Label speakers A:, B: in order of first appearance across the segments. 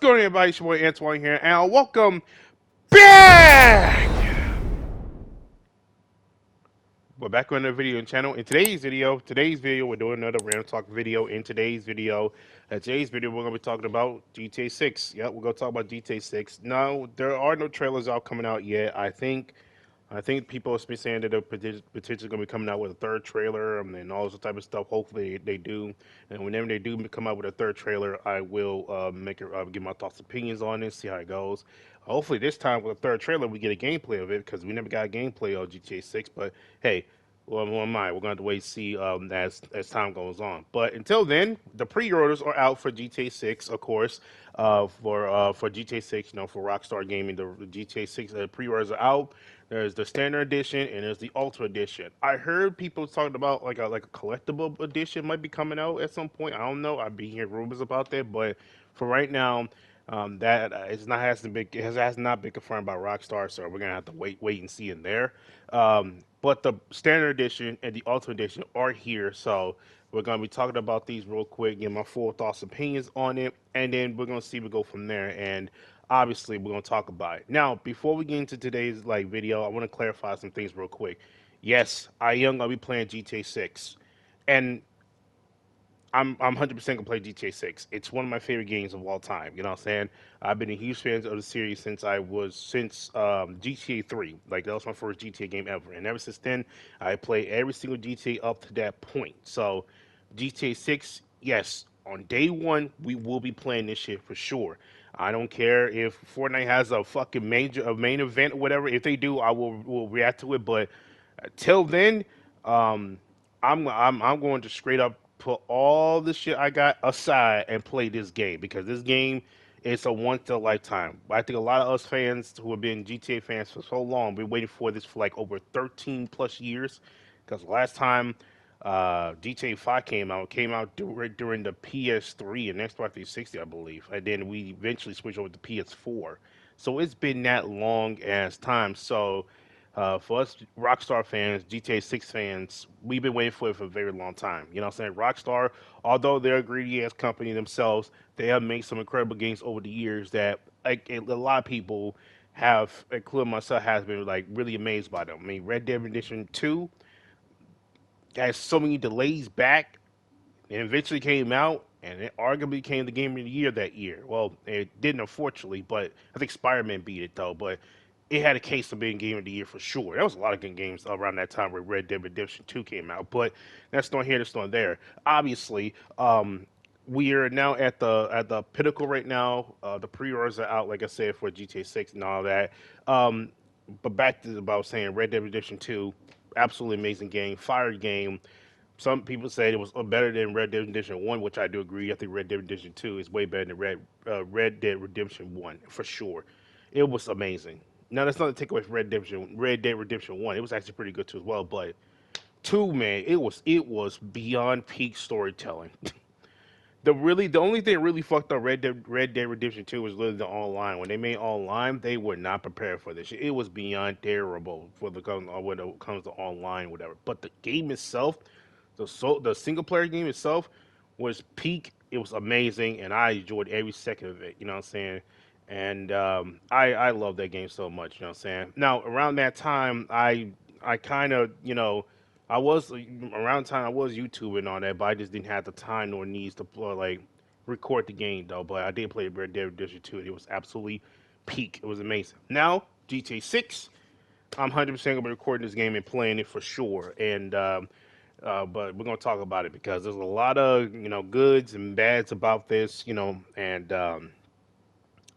A: going on, everybody? It's your boy Antoine here, and welcome back! We're back on the video channel. In today's video, we're doing another random talk video. In today's video, we're gonna be talking about GTA 6. Yeah, we're gonna talk about GTA 6. No, there are no trailers out coming out yet. I think people have been saying that they're potentially going to be coming out with a third trailer and all this type of stuff. Hopefully they do. And whenever they do come out with a third trailer, I will give my thoughts, opinions on it, see how it goes. Hopefully this time with a third trailer we get a gameplay of it because we never got a gameplay of GTA 6. But hey, well, what am I? We're going to have to wait and see as time goes on. But until then, the pre-orders are out for GTA 6, of course. For GTA 6, for Rockstar Gaming, the GTA 6 pre-orders are out. There's the standard edition and there's the ultra edition. I heard people talking about like a collectible edition might be coming out at some point. I don't know. I've been hearing rumors about that, but for right now, that it's not hasn't been it has not been confirmed by Rockstar, so we're gonna have to wait and see in there. But the standard edition and the ultimate edition are here, so we're gonna be talking about these real quick, get my full thoughts, opinions on it, and then we're gonna see we go from there. And obviously, we're gonna talk about it. Now, before we get into today's video, I want to clarify some things real quick. Yes, I am gonna be playing GTA 6, and I'm 100% gonna play GTA 6. It's one of my favorite games of all time. You know what I'm saying? I've been a huge fan of the series since GTA 3. Like that was my first GTA game ever, and ever since then, I played every single GTA up to that point. So, GTA 6, yes, on day one we will be playing this shit for sure. I don't care if Fortnite has a fucking a main event or whatever. If they do, I will react to it. But till then, um, I'm going to straight up put all the shit I got aside and play this game because this game is a once in a lifetime. I think a lot of us fans who have been GTA fans for so long been waiting for this for like over 13 plus years. Because last time GTA 5 came out during the PS3 and Xbox 360, I believe, and then we eventually switched over to PS4. So it's been that long as time. So for us Rockstar fans, GTA 6 fans, we've been waiting for it for a very long time. You know what I'm saying? Rockstar, although they're a greedy ass company themselves, they have made some incredible games over the years that like a lot of people have, including myself, has been like really amazed by them. I mean, Red Dead Redemption 2 has so many delays back and eventually came out and it arguably became the game of the year that year. Well, it didn't unfortunately, but I think Spider-Man beat it though. But it had a case of being game of the year for sure. There was a lot of good games around that time where Red Dead Redemption 2 came out, but that's not here, that's not there. Obviously, we are now at the pinnacle right now. The pre-orders are out, like I said, for GTA 6 and all that. Um, but back to about saying Red Dead Redemption 2, absolutely amazing game, fire game. Some people say it was better than Red Dead Redemption 1, which I do agree. I think Red Dead Redemption 2 is way better than Red Dead Redemption 1 for sure. It was amazing. Now that's not to take away from Red Dead Redemption 1. It was actually pretty good too as well, but 2, man, it was beyond peak storytelling. The only thing that really fucked up Red Dead Redemption 2 was literally the online. When they made online, they were not prepared for this shit. It was beyond terrible when it comes to online, whatever. But the game itself, the single player game itself, was peak. It was amazing, and I enjoyed every second of it. You know what I'm saying? And I love that game so much. You know what I'm saying? Now around that time, I kind of I was around the time I was YouTubing on that, but I just didn't have the time nor needs to like record the game though. But I did play Red Dead Redemption 2, and it was absolutely peak. It was amazing. Now GTA 6, I'm 100% gonna be recording this game and playing it for sure. And but we're gonna talk about it because there's a lot of goods and bads about this, and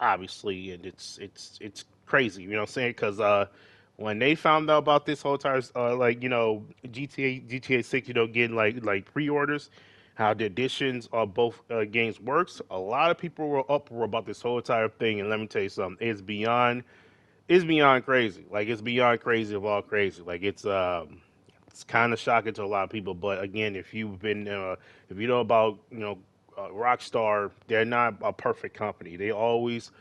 A: obviously, and it's crazy, you know what I'm saying? Because when they found out about this whole entire GTA 6, getting like pre-orders, how the editions of both games works, a lot of people were uproar about this whole entire thing. And let me tell you something, it's beyond crazy. Like it's beyond crazy of all crazy. Like it's kind of shocking to a lot of people. But again, if you know about Rockstar, they're not a perfect company. They always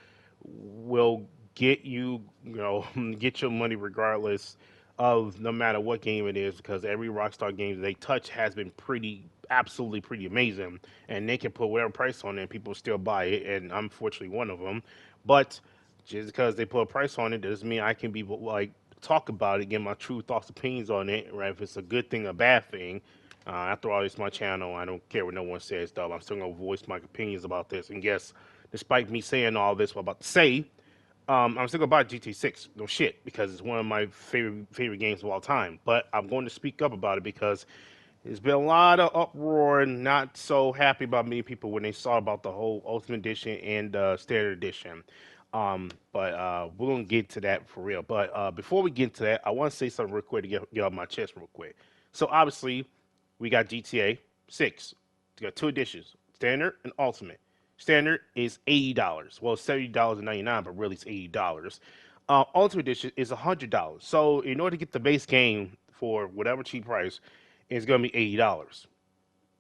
A: will get get your money regardless of no matter what game it is, because every Rockstar game they touch has been pretty absolutely pretty amazing, and they can put whatever price on it, and people still buy it, and I'm fortunately one of them. But just because they put a price on it doesn't mean I can be like talk about it, get my true thoughts, opinions on it, right? If it's a good thing or bad thing. After all, it's my channel. I don't care what no one says, though. I'm still gonna voice my opinions about this. And yes, despite me saying all this, what I'm about to say, I'm still gonna buy GT 6, no shit, because it's one of my favorite games of all time. But I'm going to speak up about it because there's been a lot of uproar and not so happy about many people when they saw about the whole Ultimate Edition and Standard Edition. But we're gonna get to that for real. But before we get to that, I want to say something real quick to get off my chest real quick. So obviously, we got GTA 6. We got two editions, Standard and Ultimate. Standard is $80. Well, $70.99, but really it's $80. Ultimate Edition is $100. So in order to get the base game for whatever cheap price, it's gonna be $80.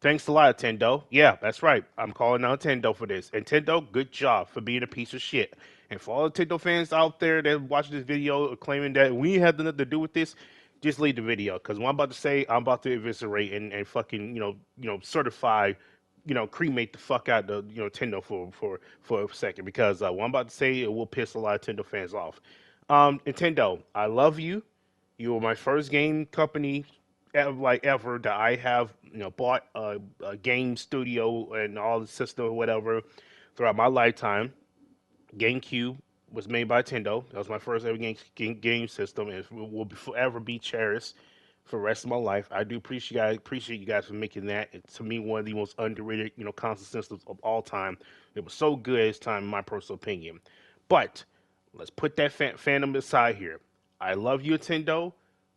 A: Thanks a lot, Nintendo. Yeah, that's right. I'm calling out Nintendo for this. And Nintendo, good job for being a piece of shit. And for all the Nintendo fans out there that watching this video claiming that we had nothing to do with this, just leave the video. Because what I'm about to say, I'm about to eviscerate and fucking, certify, cremate the fuck out the, Nintendo for a second. Because what I'm about to say, it will piss a lot of Nintendo fans off. Nintendo, I love you. You were my first game company ever that I have bought a game studio and all the system or whatever throughout my lifetime. GameCube was made by Nintendo. That was my first ever game system, and it will forever be cherished for the rest of my life. I do appreciate you guys for making that. It's to me one of the most underrated console systems of all time. It was so good at its time, in my personal opinion. But let's put that fandom aside here. I love you, Nintendo,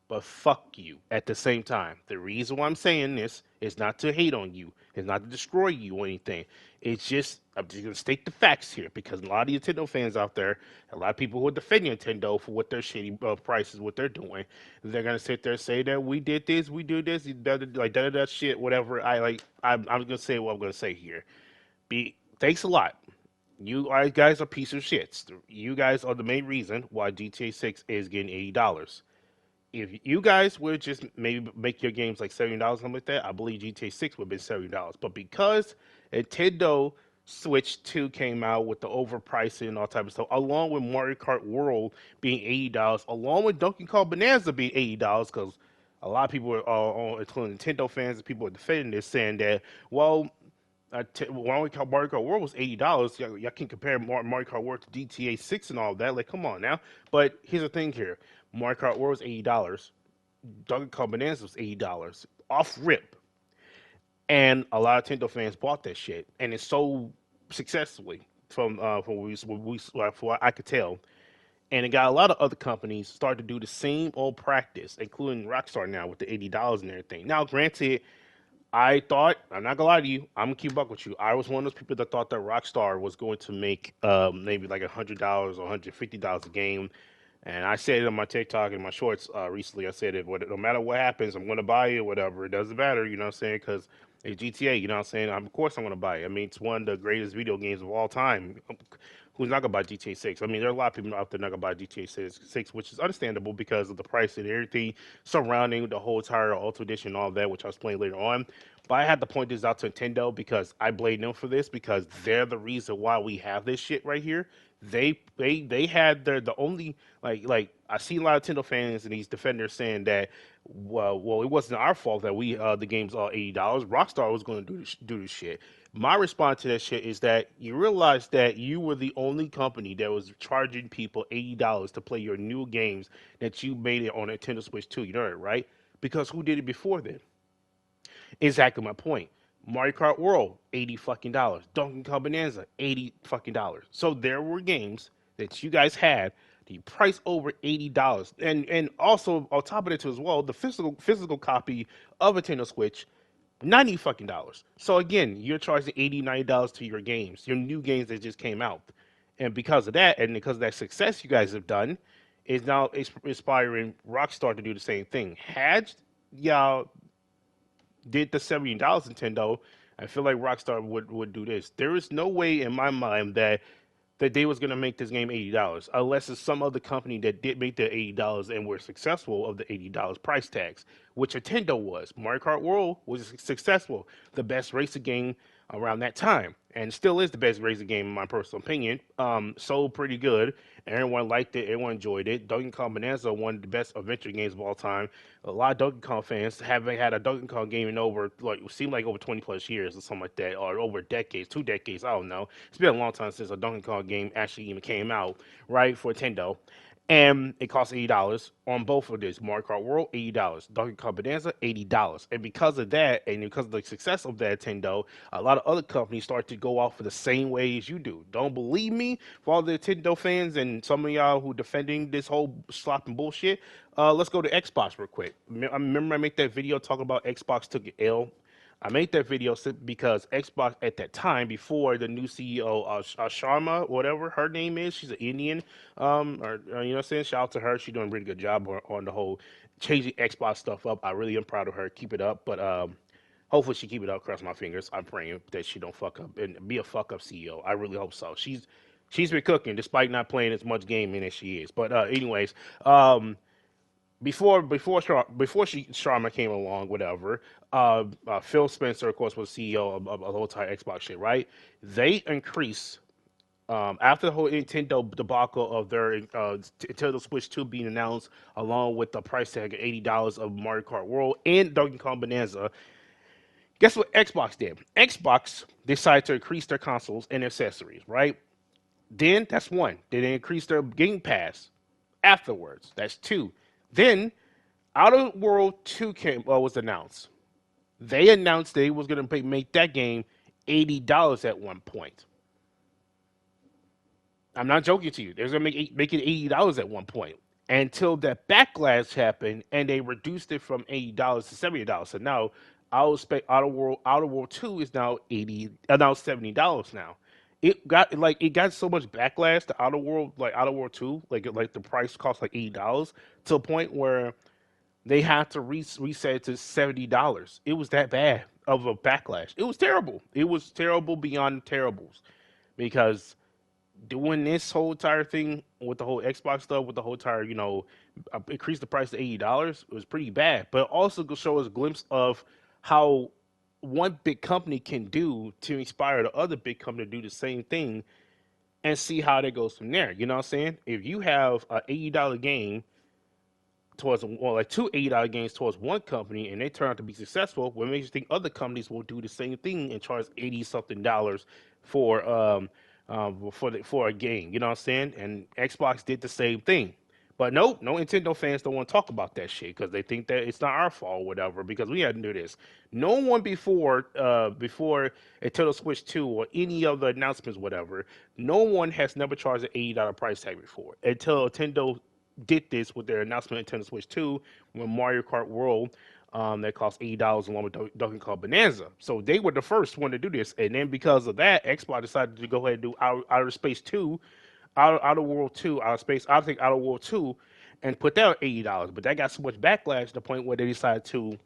A: but fuck you at the same time. The reason why I'm saying this is not to hate on you, it's not to destroy you or anything. It's just, I'm just gonna state the facts here because a lot of Nintendo fans out there, a lot of people who are defending Nintendo for what their shitty prices, what they're doing, they're gonna sit there and say that we did this, we do this, like da shit, whatever. I'm gonna say what I'm gonna say here. Thanks a lot. You guys are piece of shits. You guys are the main reason why GTA 6 is getting $80. If you guys would just maybe make your games like $70, something like that, I believe GTA 6 would have been $70. But because Nintendo Switch 2 came out with the overpricing and all type of stuff, along with Mario Kart World being $80, along with Donkey Kong Bonanza being $80, because a lot of people including Nintendo fans and people are defending this, saying that, well, Mario Kart World was $80. Y'all can compare Mario Kart World to GTA 6 and all that. Like, come on now. But here's the thing here: Mario Kart World was $80. Donkey Kong Bonanza was $80 off rip, and a lot of Nintendo fans bought that shit, and it's so successfully from what I could tell. And it got a lot of other companies start to do the same old practice, including Rockstar now with the $80 and everything. Now, granted, I thought, I'm not gonna lie to you, I'm gonna keep up with you. I was one of those people that thought that Rockstar was going to make maybe like $100 or $150 a game. And I said it on my TikTok and my shorts recently. I said it, no matter what happens, I'm gonna buy it, whatever. It doesn't matter, you know what I'm saying? Because it's GTA, you know what I'm saying? Of course I'm gonna buy it. I mean, it's one of the greatest video games of all time. Who's not gonna buy GTA 6? I mean, there are a lot of people out there not gonna buy GTA 6, which is understandable because of the price and everything surrounding the whole entire Ultimate Edition and all that, which I'll explain later on. But I had to point this out to Nintendo because I blame them for this because they're the reason why we have this shit right here. They had the only I see a lot of Nintendo fans and these defenders saying that well it wasn't our fault that we the game's all $80. Rockstar was going to do this shit. My response to that shit is that you realize that you were the only company that was charging people $80 to play your new games that you made it on Nintendo Switch 2. You know that, right? Because who did it before then? Exactly my point. Mario Kart World, $80 fucking. Donkey Kong Bonanza, $80 fucking. So there were games that you guys had the price over $80. And also on top of it too as well, the physical copy of a Nintendo Switch, $90 fucking. So again, you're charging $80, $90 to your games, your new games that just came out. And because of that, and because of that success you guys have done, is now inspiring Rockstar to do the same thing. Had y'all did the $70 Nintendo, I feel like Rockstar would do this. There is no way in my mind that that they was gonna make this game $80, unless it's some other company that did make the $80 and were successful of the $80 price tags, which Nintendo was. Mario Kart World was successful, the best racing game around that time, and still is the best racing game in my personal opinion. Sold pretty good. Everyone liked it. Everyone enjoyed it. Donkey Kong Bonanza, one of the best adventure games of all time. A lot of Donkey Kong fans haven't had a Donkey Kong game in over, like, it seemed like over 20 plus years or something like that, or over decades, 2 decades. I don't know. It's been a long time since a Donkey Kong game actually even came out, right, for Nintendo. And it costs $80 on both of this. Mario Kart World, $80. Donkey Kong Bonanza, $80. And because of that, and because of the success of that Nintendo, a lot of other companies start to go off for the same way as you do. Don't believe me? For all the Nintendo fans and some of y'all who defending this whole slop and bullshit, let's go to Xbox real quick. I remember I made that video talking about Xbox took an L. I made that video because Xbox at that time, before the new CEO, Sharma, whatever her name is, she's an Indian, you know what I'm saying? Shout out to her. She's doing a really good job on the whole changing Xbox stuff up. I really am proud of her. Keep it up. But hopefully she keep it up. Cross my fingers. I'm praying that she don't fuck up and be a fuck up CEO. I really hope so. She's been cooking despite not playing as much gaming as she is. But anyways, before Sharma came along, whatever. Phil Spencer, of course, was CEO of the whole entire Xbox shit, right? They increased after the whole Nintendo debacle of their Nintendo Switch 2 being announced, along with the price tag of $80 of Mario Kart World and Donkey Kong Bonanza. Guess what Xbox did? Xbox decided to increase their consoles and accessories, right? Then that's one. Then they increased their Game Pass afterwards. That's two. Then Outer World 2 was announced. They announced they was going to make that game $80 at one point. I'm not joking to you. They was going to make it $80 at one point until that backlash happened and they reduced it from $80 to $70. So now Outer World 2 is now now $70 now. It got so much backlash to Outer World 2, like the price cost like $80 to a point where they had to reset it to $70. It was that bad of a backlash. It was terrible. It was terrible beyond terribles because doing this whole entire thing with the whole Xbox stuff, with the whole entire, increase the price to $80, it was pretty bad. But it also could show us a glimpse of how one big company can do to inspire the other big company to do the same thing and see how that goes from there. You know what I'm saying? If you have an $80 game like two $80 games towards one company and they turn out to be successful, what makes you think other companies will do the same thing and charge 80 something dollars for for a game? You know what I'm saying? And Xbox did the same thing. But nope, no Nintendo fans don't want to talk about that shit because they think that it's not our fault or whatever because we had to do this. No one before Nintendo Switch 2 or any other announcements, whatever, no one has never charged an $80 price tag before until Nintendo did this with their announcement of Nintendo Switch 2 when Mario Kart World that cost $80 along with Donkey Kong Bonanza. So they were the first one to do this, and then because of that, Xbox decided to go ahead and do Outer Space 2, Outer World 2, Outer World 2, and put that at $80. But that got so much backlash to the point where they decided to,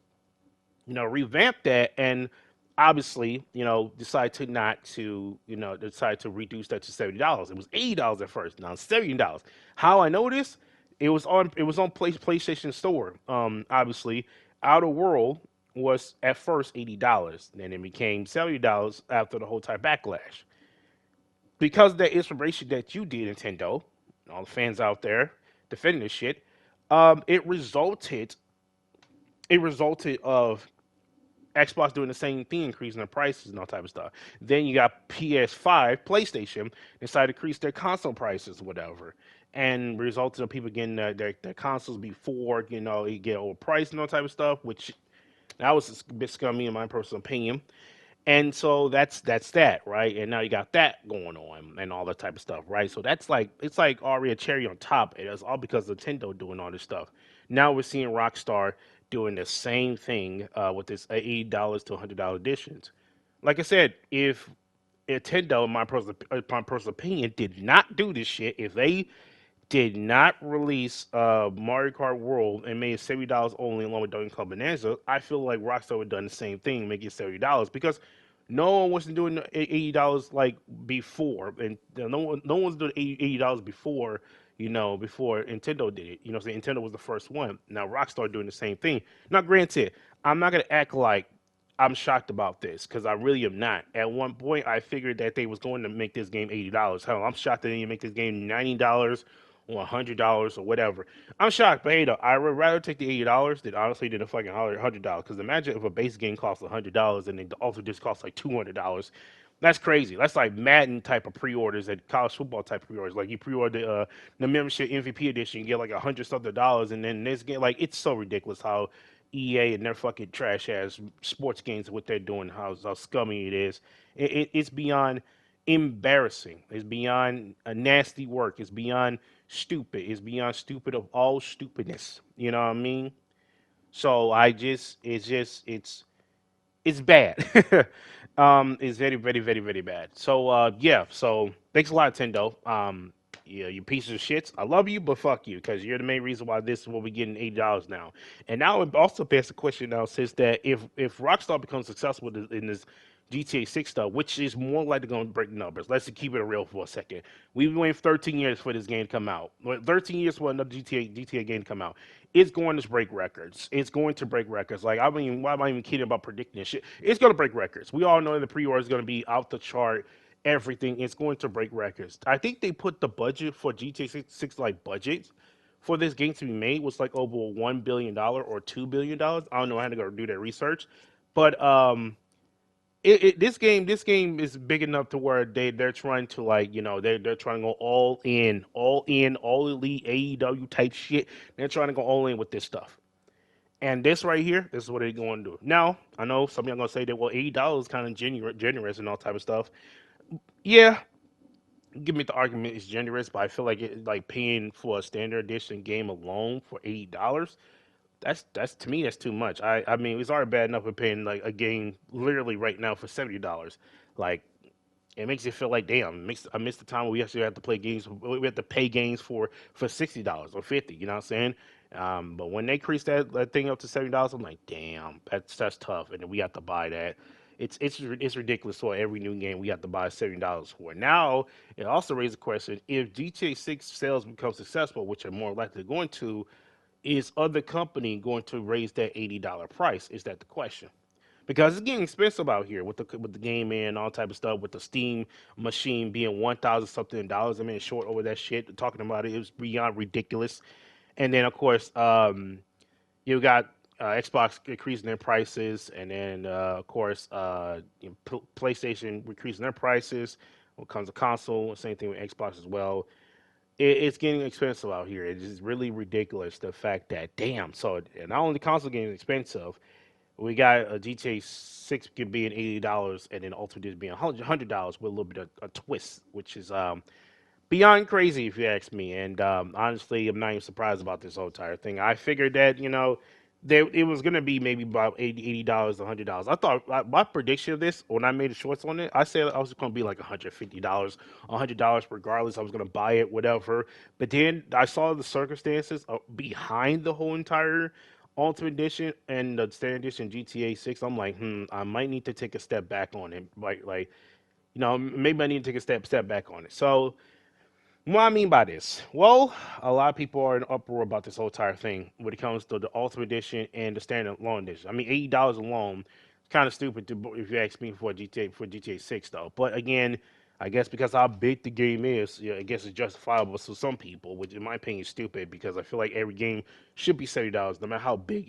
A: revamp that and obviously, decide to not to, decide to reduce that to $70. It was $80 at first, now it's $70. How I know this? It was on PlayStation Store. Obviously, Outer World was at first $80, then it became $70 after the whole time backlash. Because of that inspiration that you did, Nintendo, all the fans out there defending this shit, it resulted of Xbox doing the same thing, increasing their prices and all type of stuff. Then you got PS5, PlayStation decided to increase their console prices, whatever, and resulted in people getting their consoles before you get overpriced and all type of stuff, which that was a bit scummy in my personal opinion. And so that's that, right? And now you got that going on and all that type of stuff, right? So that's like it's like already a cherry on top. And it's all because of Nintendo doing all this stuff. Now we're seeing Rockstar doing the same thing with this $80 to $100 editions. Like I said, if Nintendo, in my personal opinion, did not do this shit, if they did not release Mario Kart World and made it $70 only along with Donkey Kong Bonanza, I feel like Rockstar would have done the same thing, make it $70 because No one wasn't doing $80 like before, and no one's doing $80 before. Before Nintendo did it. Nintendo was the first one. Now Rockstar doing the same thing. Now, granted, I'm not gonna act like I'm shocked about this because I really am not. At one point, I figured that they was going to make this game $80. Hell, I'm shocked that they didn't make this game $90 or $100 or whatever. I'm shocked, but hey, though, I would rather take the $80 than honestly than a fucking $100. Because imagine if a base game costs $100 and then the Ultimate Disc costs like $200. That's crazy. That's like Madden type of pre-orders and college football type of pre-orders. Like you pre-order the membership MVP edition, you get like $100 something, and then this game, like it's so ridiculous how EA and their fucking trash ass sports games, what they're doing, how scummy it is. It's beyond embarrassing. It's beyond a nasty work. It's beyond stupid. It's beyond stupid of all stupidness. You know what I mean? So it's bad. It's very, very, very, very bad. So yeah. So thanks a lot, Nintendo. Yeah, you pieces of shits. I love you, but fuck you, because you're the main reason why this will be getting $80 now. And now it also begs the question now, says that if Rockstar becomes successful in this GTA 6 stuff, which is more likely going to break numbers. Let's keep it real for a second. We've been waiting 13 years for this game to come out. 13 years for another GTA game to come out. It's going to break records. It's going to break records. Like, I mean, why am I even kidding about predicting this shit? It's going to break records. We all know that the pre-order is going to be out the chart. Everything. It's going to break records. I think they put the budget for GTA 6 like budget for this game to be made was like over $1 billion or $2 billion. I don't know. I had to go do that research, but this game is big enough to where they're trying to like they're trying to go all elite AEW type shit. They're trying to go all in with this stuff. And this right here, this is what they're going to do. Now, I know some of y'all gonna say that well, $80 is kind of generous and all type of stuff. Yeah, give me the argument is generous, but I feel like like paying for a standard edition game alone for $80. That's to me that's too much. I mean it's already bad enough with paying like a game literally right now for $70. Like it makes you feel like damn. I miss the time where we actually have to play games. We have to pay games for $60 or 50. You know what I'm saying? But when they increase that thing up to $70, I'm like, damn, that's tough. And then we have to buy that. It's ridiculous for every new game we have to buy $70 for. Now it also raises the question: if GTA 6 sales become successful, which are more likely going to, is other company going to raise that $80 price? Is that the question? Because it's getting expensive out here with the game and all type of stuff. With the Steam machine being 1,000 something dollars, I mean, short over that shit. Talking about it, it was beyond ridiculous. And then of course, you got Xbox increasing their prices, and then of course, PlayStation increasing their prices. When it comes to console, same thing with Xbox as well. It's getting expensive out here. It is really ridiculous the fact that damn. So not only the console game is expensive, we got a GTA 6 could be $80, and then Ultimate Disc being $100 with a little bit of a twist, which is beyond crazy if you ask me. And honestly, I'm not even surprised about this whole entire thing. I figured that it was gonna be maybe about $80, $100. I thought my prediction of this when I made the shorts on it, I said I was gonna be like $150, $100 regardless. I was gonna buy it, whatever. But then I saw the circumstances behind the whole entire Ultimate Edition and the Standard Edition GTA 6. I'm like, I might need to take a step back on it. Like maybe I need to take a step back on it. So what I mean by this, well, a lot of people are in uproar about this whole entire thing when it comes to the Ultimate Edition and the Standard Alone Edition. I mean, $80 alone, it's kind of stupid if you ask me for GTA 6 though. But again, I guess because how big the game is, I guess it's justifiable to some people, which in my opinion is stupid because I feel like every game should be $70, no matter how big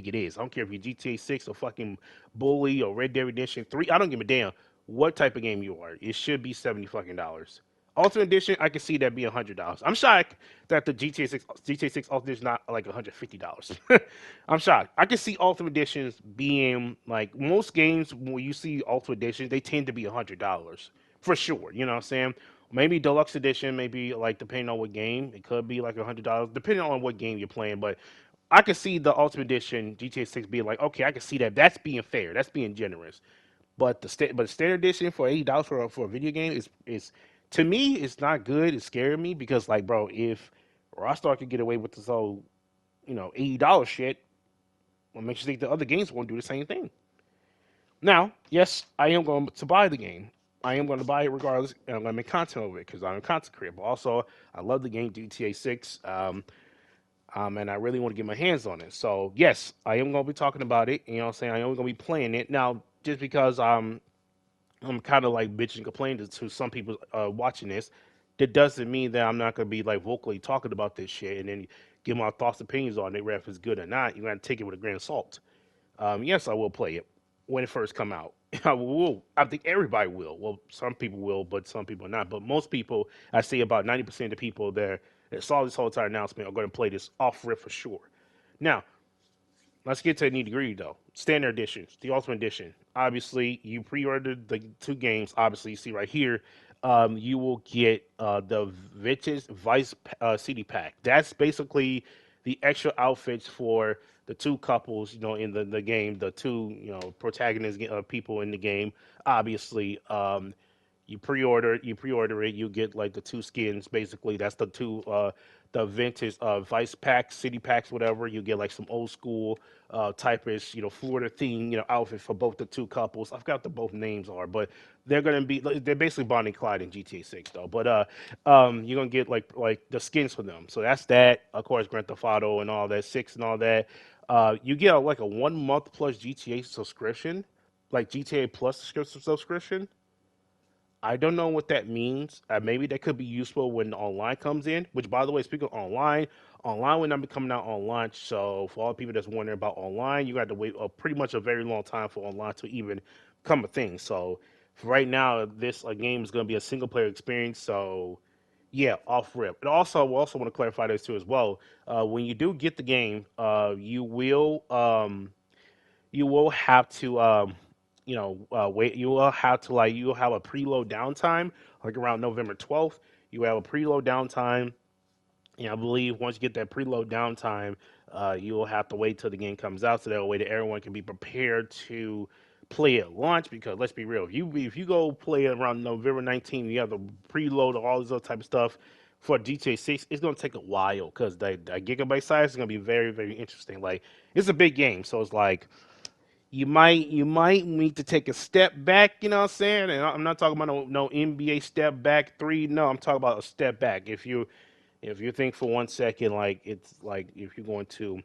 A: it is. I don't care if you're GTA 6 or fucking Bully or Red Dead Redemption 3. I don't give a damn what type of game you are. It should be 70 fucking dollars. Ultimate Edition, I can see that being $100. I'm shocked that the GTA 6 Ultimate Edition is not like $150. I'm shocked. I can see Ultimate Editions being like most games when you see Ultimate Editions, they tend to be $100 for sure. You know what I'm saying? Maybe Deluxe Edition, maybe like depending on what game, it could be like $100 depending on what game you're playing. But I can see the Ultimate Edition GTA 6 being like, okay, I can see that. That's being fair. That's being generous. But the standard edition for $80 for a video game is to me it's not good. It's scaring me because like bro, if Rockstar could get away with this whole $80 shit, what makes you think the other games won't do the same thing? Now, yes, I am going to buy the game. I am going to buy it regardless, and I'm going to make content over it because I'm a content creator. But also, I love the game GTA 6, and I really want to get my hands on it. So, yes, I am going to be talking about it. You know what I'm saying? I am going to be playing it. Now, just because I'm kind of like bitching and complaining to some people watching this, that doesn't mean that I'm not going to be like vocally talking about this shit and then give my thoughts, opinions on it, whether if it's good or not. You got to take it with a grain of salt. Yes, I will play it when it first come out. I will. I think everybody will. Well, some people will, but some people not. But most people, I see about 90% of the people there that saw this whole entire announcement are going to play this off rip for sure. Now, let's get to the nitty gritty though. Standard editions, the Ultimate Edition. Obviously, you pre-ordered the two games. Obviously, you see right here, you will get the Vintage Vice CD pack. That's basically the extra outfits for the two couples, in the game, the two, protagonist people in the game. Obviously, you pre-order it, you get like the two skins. Basically, that's the two the vintage Vice packs, city packs, whatever. You get like some old school typish, Florida theme, outfit for both the two couples. I forgot what the both names are, but they're basically Bonnie and Clyde in GTA 6 though. But you're gonna get like the skins for them. So that's that. Of course, Grand Theft Auto and all that, six and all that. You get like a 1 month plus GTA subscription, like GTA Plus subscription. I don't know what that means. Maybe that could be useful when online comes in. Which, by the way, speaking of online, online will not be coming out on launch. So, for all the people that's wondering about online, you got to wait pretty much a very long time for online to even become a thing. So, for right now, this game is going to be a single player experience. So, yeah, off rip. And also, we also want to clarify this too as well. When you do get the game, you will have to wait. You will have to like you will have a preload downtime like around November 12th. You have a preload downtime, and I believe once you get that preload downtime, you will have to wait till the game comes out so that way that everyone can be prepared to play at launch. Because let's be real, if you go play around November 19th, you have to preload all this other type of stuff for GTA 6. It's gonna take a while because the gigabyte size is gonna be very very interesting. Like it's a big game, so it's like you might need to take a step back, you know what I'm saying? And I'm not talking about no NBA step back three. No, I'm talking about a step back. If you think for 1 second, like it's like if you're going to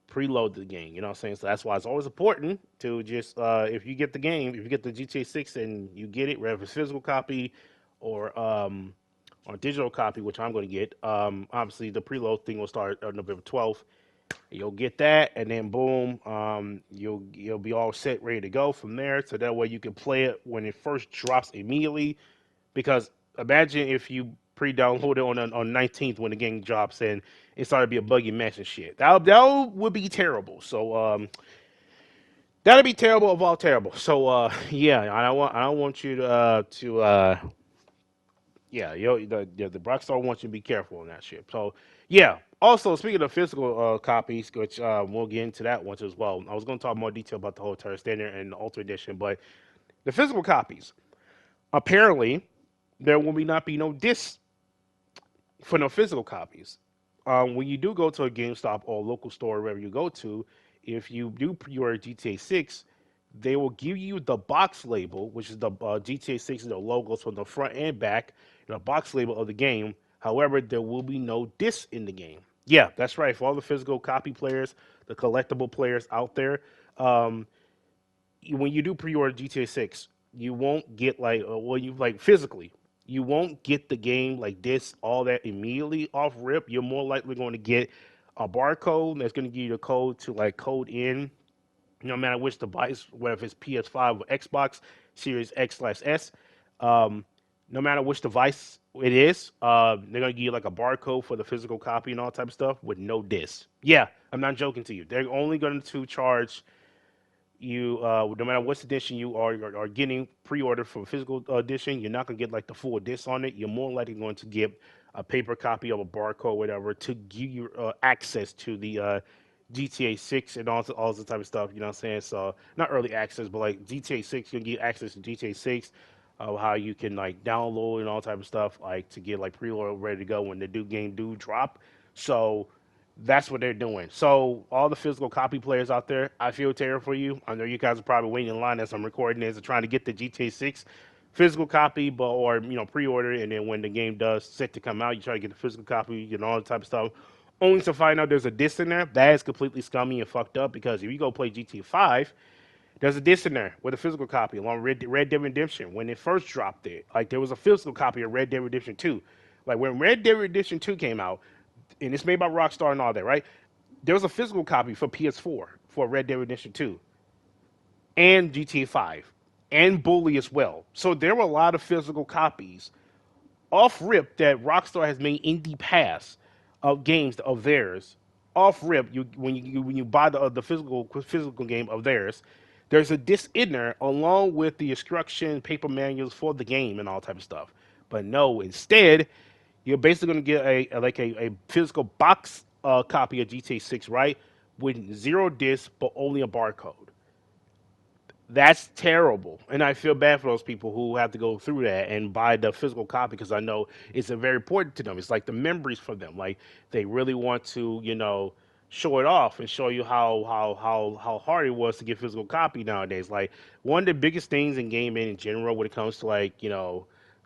A: preload the game, you know what I'm saying? So that's why it's always important to just if you get the game, if you get the GTA 6 and you get it, whether it's physical copy or digital copy, which I'm going to get. Obviously, the preload thing will start November 12th. You'll get that, and then boom, you'll be all set, ready to go from there. So that way you can play it when it first drops immediately. Because imagine if you pre-download it on 19th when the game drops and it started to be a buggy mess and shit. That would be terrible. So that'd be terrible of all terrible. So yeah, I don't want you to yeah, the Rockstar wants you to be careful on that shit. So yeah. Also, speaking of physical copies, which we'll get into that once as well. I was going to talk more detail about the whole entire standard and the Ultimate Edition, but the physical copies. Apparently, there will not be no discs for no physical copies. When you do go to a GameStop or local store, wherever you go to, if you do pre-order GTA 6, they will give you the box label, which is the GTA 6 the logos from the front and back, the box label of the game. However, there will be no disc in the game. Yeah, that's right. For all the physical copy players, the collectible players out there, um, when you do pre-order GTA 6, you won't get like you like physically. You won't get the game like this all that immediately off rip. You're more likely going to get a barcode that's going to give you the code to like code in no matter which device, whether it's PS5 or Xbox Series X/S. Um, no matter which device it is, they're gonna give you like a barcode for the physical copy and all type of stuff with no disc. Yeah, I'm not joking to you. They're only going to charge you no matter what edition you are getting pre-ordered for a physical edition, you're not gonna get like the full disc on it. You're more likely going to get a paper copy of a barcode, whatever, to give you access to the GTA 6 and all the type of stuff. You know what I'm saying? So not early access, but like GTA 6, you'll get access to GTA 6. How you can like download and all type of stuff like to get like pre-order ready to go when the game do drop. So That's what they're doing. So all the physical copy players out there, I feel terrible for you. I know you guys are probably waiting in line as I'm recording this and trying to get the GTA 6 physical copy, but or pre-order it, and then when the game does set to come out, you try to get the physical copy, all the type of stuff. Only to find out there's a disc in there. That is completely scummy and fucked up because if you go play GTA 5, there's a disc in there with a physical copy along Red Dead Redemption. When it first dropped it, like there was a physical copy of Red Dead Redemption 2. Like when Red Dead Redemption 2 came out, and it's made by Rockstar and all that, right? There was a physical copy for PS4 for Red Dead Redemption 2 and GTA 5 and Bully as well. So there were a lot of physical copies off rip that Rockstar has made in the past of games of theirs. Off rip, when you buy the physical game of theirs, there's a disc in there along with the instruction paper manuals for the game and all type of stuff. But no, instead, you're basically going to get a physical box copy of GTA 6, right? With zero disc, but only a barcode. That's terrible, and I feel bad for those people who have to go through that and buy the physical copy because I know it's a very important to them. It's like the memories for them. Like they really want to, show it off and show you how hard it was to get physical copy nowadays. Like one of the biggest things in gaming in general when it comes to like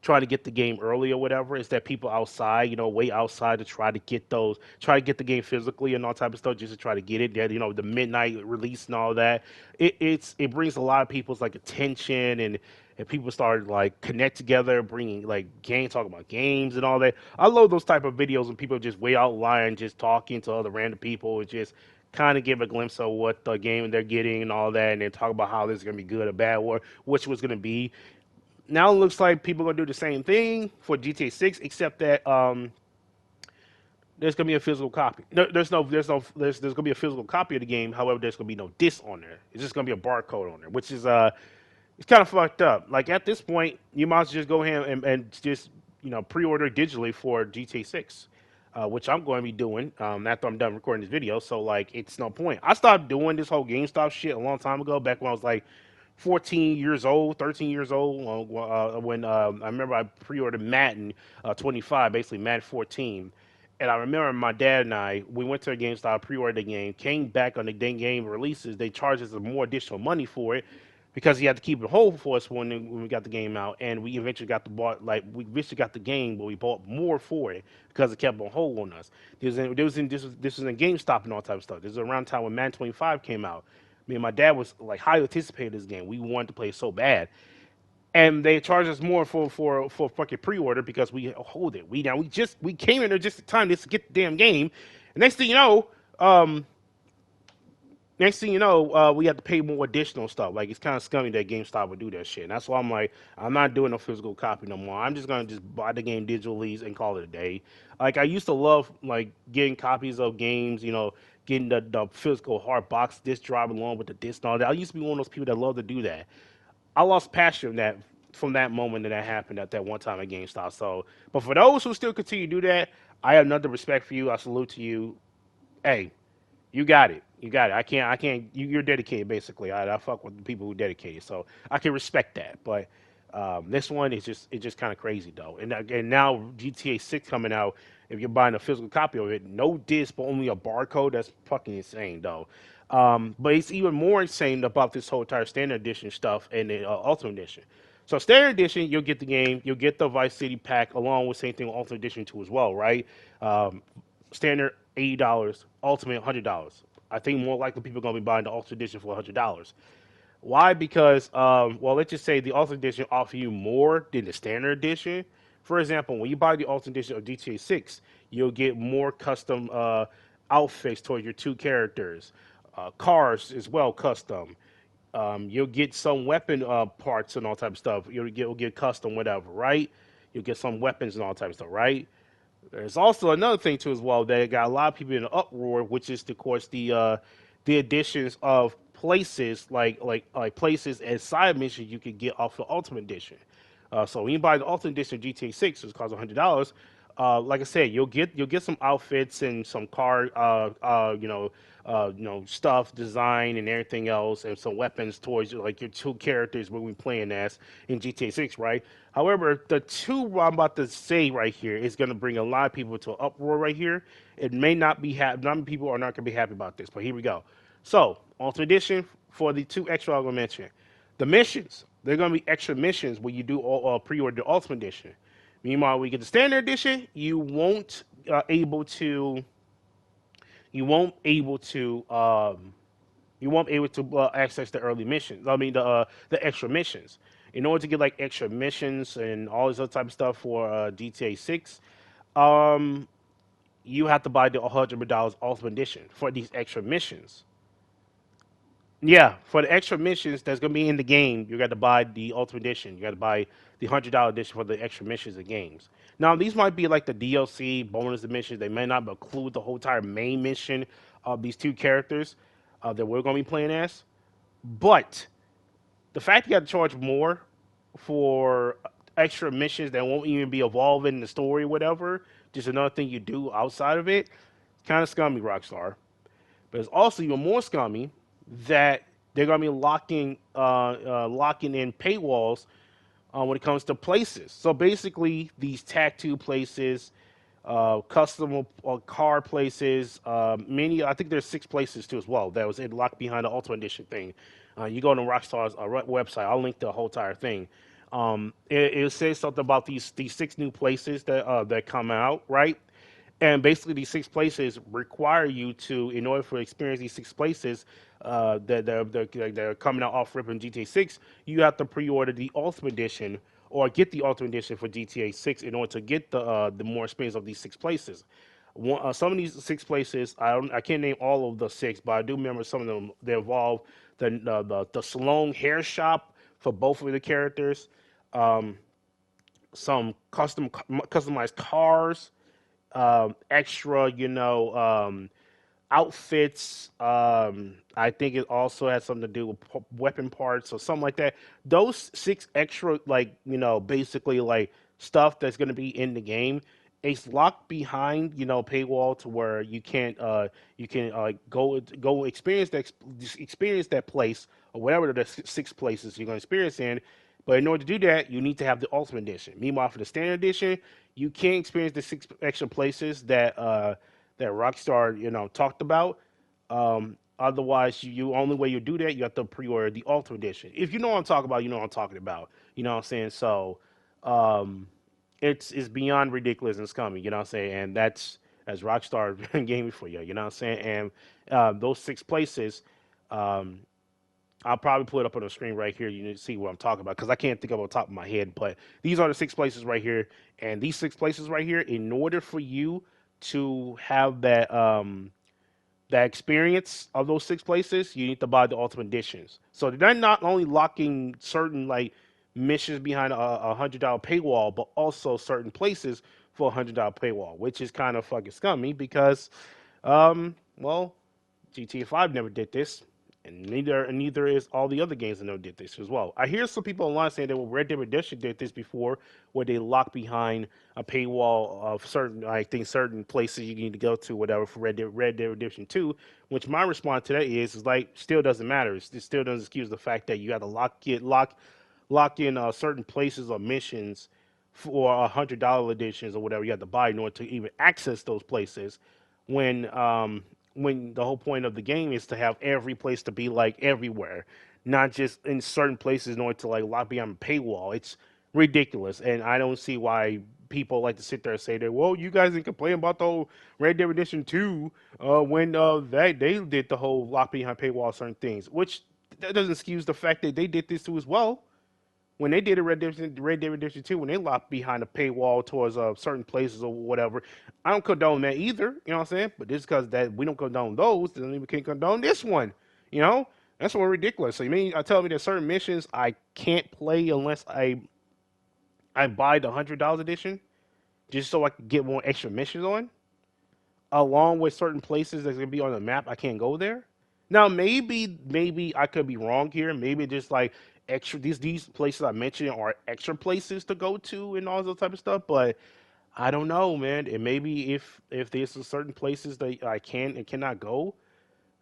A: trying to get the game early or whatever is that people outside, wait outside to try to get the game physically and all type of stuff just to try to get it. That the midnight release and all that. It brings a lot of people's like attention and people started like connect together, bringing like talking about games and all that. I love those type of videos when people just wait out line, just talking to other random people and just kind of give a glimpse of what the game they're getting and all that, and then talk about how this is gonna be good or bad, or which was gonna be. Now it looks like people are gonna do the same thing for GTA 6, except that there's gonna be a physical copy. No, there's gonna be a physical copy of the game. However, there's gonna be no disc on there. It's just gonna be a barcode on there, which is it's kind of fucked up. Like at this point, you might as well just go ahead and just pre-order digitally for GTA 6, which I'm going to be doing after I'm done recording this video. So like, it's no point. I stopped doing this whole GameStop shit a long time ago, back when I was like 14 years old, 13 years old, when I remember I pre-ordered Madden 25, basically Madden 14. And I remember my dad and we went to a GameStop, pre-ordered the game, came back on the game releases. They charged us more additional money for it because he had to keep it whole for us when we got the game out. And we eventually we eventually got the game, but we bought more for it because it kept on hold on us. This was in GameStop and all type of stuff. This was around the time when Madden 25 came out. Me and my dad was like highly anticipated this game. We wanted to play it so bad, and they charged us more for fucking pre-order because we hold it. We came in there just in time just to get the damn game, and um, next thing you know, we have to pay more additional stuff. Like it's kind of scummy that GameStop would do that shit. And that's why I'm like, I'm not doing a physical copy no more. I'm just buy the game digitally and call it a day. Like I used to love like getting copies of games, getting the physical hard box disc drive along with the disc and all that. I used to be one of those people that love to do that. I lost passion from that moment that happened at that one time at GameStop. So, but for those who still continue to do that, I have nothing respect for you. I salute to you. Hey, you got it. You got it. I can't. You're dedicated, basically. I fuck with the people who dedicated, so I can respect that. But this one is just kind of crazy though. And now GTA 6 coming out. If you're buying a physical copy of it, no disc, but only a barcode. That's fucking insane though. But it's even more insane about this whole entire standard edition stuff and the Ultimate Edition. So standard edition, you'll get the game, you'll get the Vice City pack along with same thing with Ultimate Edition 2 as well, right? Standard $80, Ultimate $100. I think more likely people are going to be buying the Ultimate Edition for $100. Why? Because, well, let's just say the Ultimate Edition offer you more than the Standard Edition. For example, when you buy the Ultimate Edition of GTA 6, you'll get more custom outfits towards your two characters, cars as well, custom. You'll get some weapon parts and all type of stuff. You'll get custom whatever, right? You'll get some weapons and all type of stuff, right? There's also another thing too as well that got a lot of people in an uproar, which is of course the additions of places like places and side missions you could get off the Ultimate Edition. So when you buy the Ultimate Edition of GTA 6, which costs $100, like I said, you'll get some outfits and some car, stuff, design, and everything else, and some weapons towards like your two characters we'll be playing as in GTA 6, right? However, the two I'm about to say right here is going to bring a lot of people to an uproar right here. It may not be happy. Not many people are not going to be happy about this, but here we go. So, Ultimate Edition for the two extra I'm going to mention. The missions, they're going to be extra missions when you do pre-order the Ultimate Edition. Meanwhile, when you get the Standard Edition, you won't able to access the early missions. I mean the extra missions. In order to get like extra missions and all this other type of stuff for GTA 6, um, you have to buy the $100 Ultimate Edition for these extra missions. Yeah, for the extra missions that's gonna be in the game, you got to buy the Ultimate Edition. You got to buy the $100 edition for the extra missions and games. Now, these might be like the DLC bonus missions. They may not include the whole entire main mission of these two characters that we're gonna be playing as. But the fact you got to charge more for extra missions that won't even be evolving in the story, whatever, just another thing you do outside of it, kind of scummy, Rockstar. But it's also even more scummy that they're gonna be locking in paywalls when it comes to places. So basically, these tattoo places, custom car places, many. I think there's 6 places too as well that was locked behind the Ultimate Edition thing. You go on the Rockstar's website. I'll link the whole entire thing. It says something about these 6 new places that come out, right? And basically, these 6 places require you to, in order for to experience these 6 places that are coming out off rip in GTA 6, you have to pre-order the Ultimate Edition or get the Ultimate Edition for GTA 6 in order to get the more experience of these 6 places. Some of these 6 places, I can't name all of the 6, but I do remember some of them. They involve the salon hair shop for both of the characters, um, some customized cars, extra, outfits. I think it also has something to do with weapon parts or something like that. Those 6 extra, like basically like stuff that's going to be in the game. It's locked behind, paywall to where you can go experience that place or whatever the 6 places you're going to experience in. But in order to do that, you need to have the Ultimate Edition. Meanwhile, for the Standard Edition, you can't experience the 6 extra places that Rockstar, talked about. Otherwise, you only way you do that, you have to pre-order the Ultimate Edition. If you know what I'm talking about, you know what I'm talking about. You know what I'm saying? So, um, it's beyond ridiculous and scummy. You know what I'm saying? And that's Rockstar gaming for you. You know what I'm saying? And those 6 places, um, I'll probably put it up on the screen right here. You need to see what I'm talking about because I can't think of on top of my head. But these are the 6 places right here, and these 6 places right here. In order for you to have that experience of those 6 places, you need to buy the Ultimate Editions. So they're not only locking certain like missions behind a $100 paywall, but also certain places for a $100 paywall, which is kind of fucking scummy because, well, GTA 5 never did this, and neither is all the other games that never did this as well. I hear some people online saying that well, Red Dead Redemption did this before, where they lock behind a paywall of certain, I think, certain places you need to go to, whatever, for Red Dead Redemption 2. Which my response to that is like, still doesn't matter. It still doesn't excuse the fact that you have to lock in certain places or missions for $100 editions or whatever you have to buy in order to even access those places when when the whole point of the game is to have every place to be like everywhere, not just in certain places in order to like lock behind a paywall. It's ridiculous, and I don't see why people like to sit there and say that. Well, you guys didn't complain about the whole Red Dead Redemption 2 when they did the whole lock behind paywall certain things, which that doesn't excuse the fact that they did this too as well when they did a Red Dead Redemption 2, when they locked behind a paywall towards certain places or whatever, I don't condone that either. You know what I'm saying? But just because that we don't condone those, doesn't mean we can't condone this one. You know, that's what ridiculous. So you mean I tell me that certain missions I can't play unless I buy the $100 edition just so I can get more extra missions on, along with certain places that's gonna be on the map. I can't go there. Now maybe I could be wrong here. Maybe just like extra these places I mentioned are extra places to go to and all those type of stuff. But I don't know, man. And maybe if there's certain places that I can and cannot go,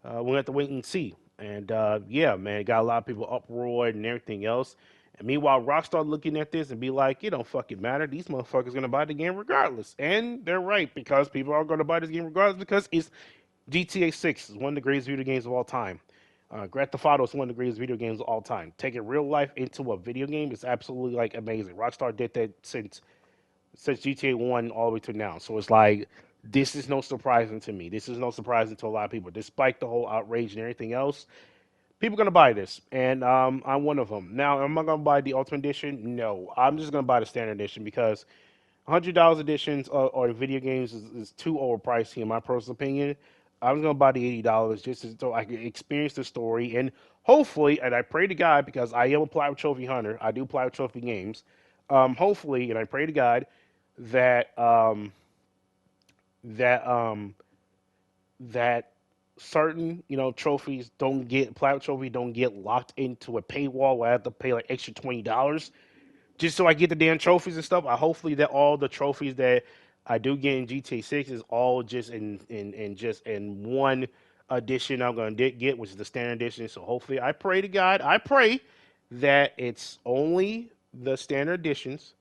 A: we'll have to wait and see. And yeah, man, got a lot of people uproar and everything else. And meanwhile, Rockstar looking at this and be like, it don't fucking matter. These motherfuckers gonna buy the game regardless. And they're right because people are gonna buy this game regardless because it's GTA 6 is one of the greatest video games of all time. Grand Theft Auto is one of the greatest video games of all time. Taking real life into a video game is absolutely like amazing. Rockstar did that since GTA 1 all the way to now. So it's like this is no surprising to me. This is no surprising to a lot of people. Despite the whole outrage and everything else, people are gonna buy this, and I'm one of them. Now, am I gonna buy the Ultimate Edition? No, I'm just gonna buy the Standard Edition because $100 editions or video games is too overpriced in my personal opinion. I'm gonna buy the $80 just so I can experience the story and hopefully, and I pray to God because I am a platinum trophy hunter. I do platinum trophy games. Hopefully, and I pray to God that that that certain trophies don't get platinum trophy don't get locked into a paywall where I have to pay like extra $20 just so I get the damn trophies and stuff. I hopefully that all the trophies that I do get in GTA 6 is all just in just in one edition I'm gonna get, which is the standard edition. So hopefully, I pray to God, I pray that it's only the standard editions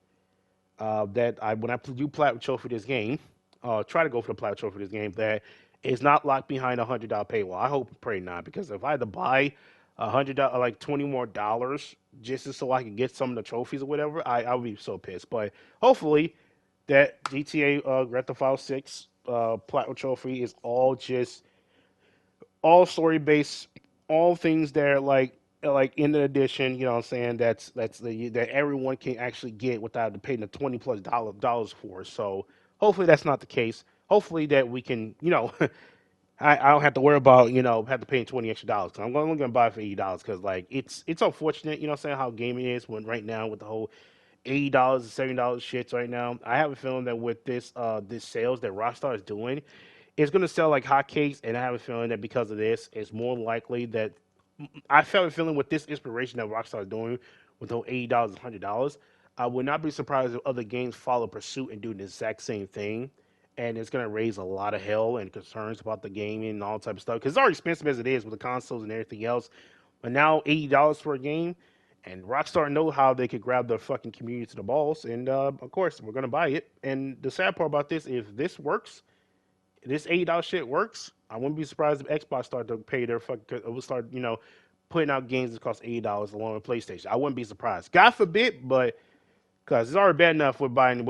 A: that I when I do platinum trophy this game, try to go for the platinum trophy this game that is not locked behind $100 paywall. I hope and pray not because if I had to buy $100 like $20 more just so I can get some of the trophies or whatever, I would be so pissed. But hopefully that GTA Grand Theft Auto 6 platinum trophy is all story based, all things that are like in the addition, what I'm saying, that's the that everyone can actually get without paying the 20 plus dollars for. So hopefully that's not the case. Hopefully that we can, I don't have to worry about, have to pay $20 extra. Cause I'm only gonna buy it for $80 because like it's unfortunate, what I'm saying, how gaming is when right now with the whole $80 and $70 shits right now. I have a feeling that with this sales that Rockstar is doing, it's going to sell like hotcakes, and I have a feeling that because of this, it's more likely that I felt a feeling with this inspiration that Rockstar is doing with those $80 and $100. I would not be surprised if other games follow pursuit and do the exact same thing, and it's going to raise a lot of hell and concerns about the gaming and all type of stuff because it's already expensive as it is with the consoles and everything else. But now $80 for a game, and Rockstar know how they could grab the fucking community to the balls, and of course we're going to buy it. And the sad part about this, if this works, this $80 shit works, I wouldn't be surprised if Xbox started to pay their fucking. It would start, putting out games that cost $80 along with PlayStation. I wouldn't be surprised. God forbid, but because it's already bad enough we're buying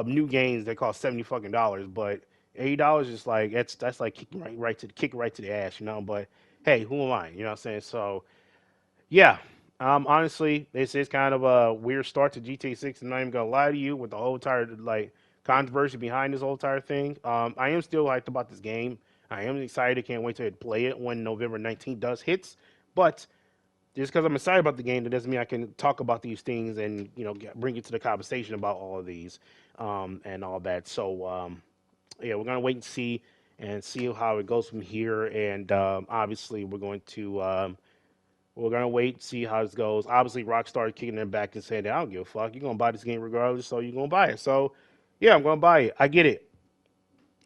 A: new games that cost $70 fucking. But $80 is like that's like kicking right to the ass, But hey, who am I? You know what I'm saying? So yeah. Honestly, this is kind of a weird start to GTA 6. I'm not even gonna lie to you with the whole entire like controversy behind this whole entire thing. I am still hyped about this game. I am excited. Can't wait to play it when November 19th does hits. But just because I'm excited about the game, that doesn't mean I can talk about these things and bring it to the conversation about all of these and all that. So yeah, we're gonna wait and see how it goes from here. And obviously, we're gonna wait, see how this goes. Obviously, Rockstar kicking them back and saying, "I don't give a fuck. You're gonna buy this game regardless, so you're gonna buy it." So, yeah, I'm gonna buy it. I get it.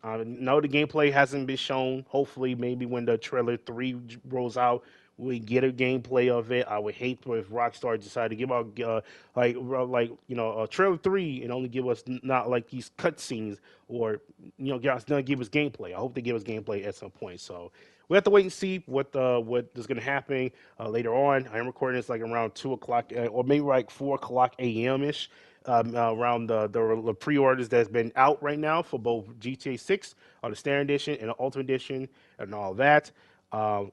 A: I know the gameplay hasn't been shown. Hopefully, maybe when the trailer 3 rolls out, we get a gameplay of it. I would hate for if Rockstar decided to give out a trailer 3 and only give us not like these cutscenes or not give us gameplay. I hope they give us gameplay at some point. So we have to wait and see what is going to happen later on. I am recording this like around 2 o'clock or maybe like 4 o'clock a.m. ish around the pre-orders that's been out right now for both GTA 6 on the Standard Edition and the Ultimate Edition and all that.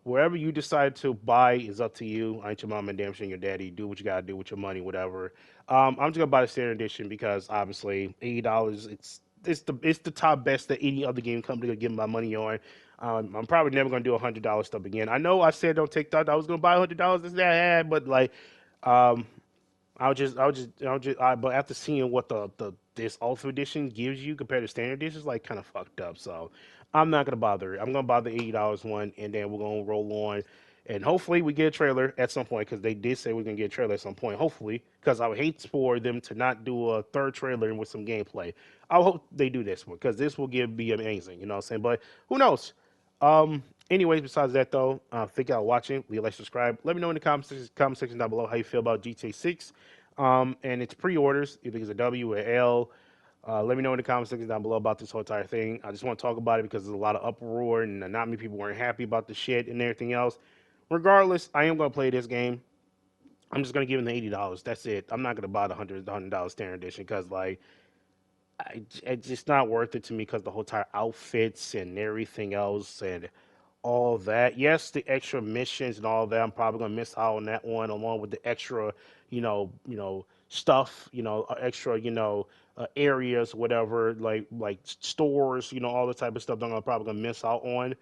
A: Wherever you decide to buy is up to you. I ain't your mom and damn sure your daddy. Do what you gotta do with your money, whatever. I'm just gonna buy the Standard Edition because obviously $80. It's the top best that any other game company could give my money on. I'm probably never gonna do $100 stuff again. I know I said don't take that. I was gonna buy $100 this that, but like um, but after seeing what the this Ultimate Edition gives you compared to Standard Edition, is like kind of fucked up. So I'm not gonna bother it. I'm gonna buy the $80 one, and then we're gonna roll on And hopefully we get a trailer at some point because they did say we're gonna get a trailer at some point. Hopefully, because I would hate for them to not do a third trailer with some gameplay. I hope they do this one because this will be amazing. You know what I'm saying? But who knows? Anyways, besides that though, thank y'all for watching. Leave a like, subscribe. Let me know in the comment section down below how you feel about GTA 6. And its pre-orders. You think it's a W or L? Let me know in the comment section down below about this whole entire thing. I just want to talk about it because there's a lot of uproar and not many people weren't happy about the shit and everything else. Regardless, I am gonna play this game. I'm just gonna give him the $80. That's it. I'm not gonna buy the $100 standard edition because like it's just not worth it to me because the whole entire outfits and everything else and all that. Yes, the extra missions and all that. I'm probably gonna miss out on that one, along with the extra, stuff. Extra, areas, whatever, like stores. All the type of stuff that I'm probably gonna miss out on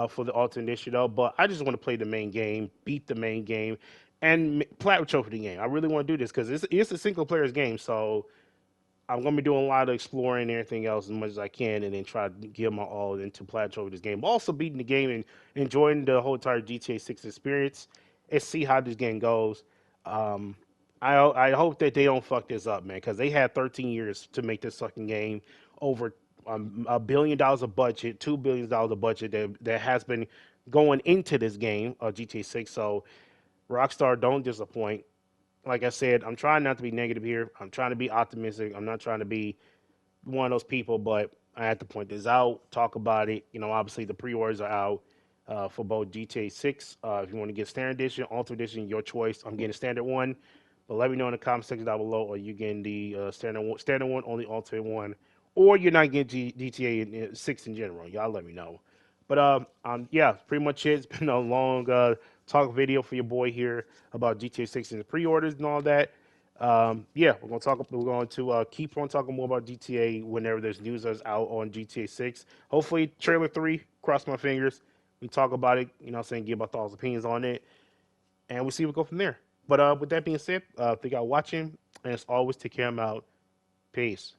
A: for the alternate issue though. But I just want to play the main game, beat the main game, and platinum trophy the game. I really want to do this because it's a single player's game, so I'm gonna be doing a lot of exploring and everything else as much as I can, and then try to give my all into plateau this game. Also beating the game and enjoying the whole entire GTA 6 experience, and see how this game goes. Um, I hope that they don't fuck this up, man, because they had 13 years to make this fucking game over $1 billion of budget, $2 billion of budget that has been going into this game, GTA 6. So Rockstar, don't disappoint. Like I said, I'm trying not to be negative here. I'm trying to be optimistic. I'm not trying to be one of those people, but I had to point this out, talk about it. Obviously the pre-orders are out for both GTA 6. If you want to get standard edition, alternate edition, your choice. I'm getting a standard one, but let me know in the comment section down below. Are you getting the standard one, only alternate one, or you're not getting GTA 6 in general? Y'all let me know. But yeah, pretty much it. It's been a long talk video for your boy here about GTA 6 and the pre-orders and all that. Yeah, we're gonna talk. We're going to keep on talking more about GTA whenever there's news that's out on GTA 6. Hopefully, trailer 3. Cross my fingers. We talk about it. What I'm saying, give my thoughts, opinions on it, and we'll see what go from there. But with that being said, thank y'all watching, and as always, take care. I'm out. Peace.